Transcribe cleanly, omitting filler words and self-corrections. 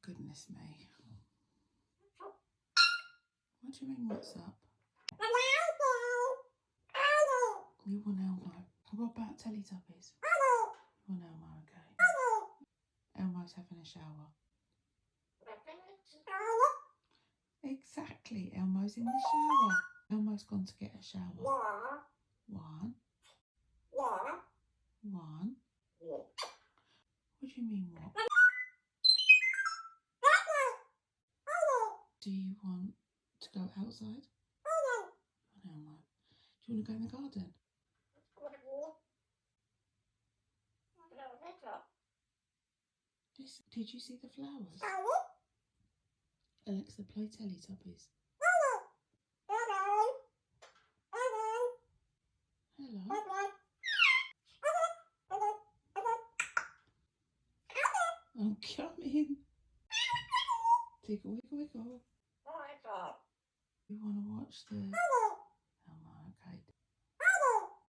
Goodness me. What do you mean, what's up? You want Elmo. What about Teletubbies? You want Elmo, okay. Elmo's having a shower. Exactly, Elmo's in the shower. Elmo's gone to get a shower. One. One. What do you mean, what? Do you want to go outside? Elmo. Do you want to go in the garden? Did you see the flowers? Alexa, play Teletubbies. Hello. I'm coming. Tickle, wiggle, wiggle. You want to watch the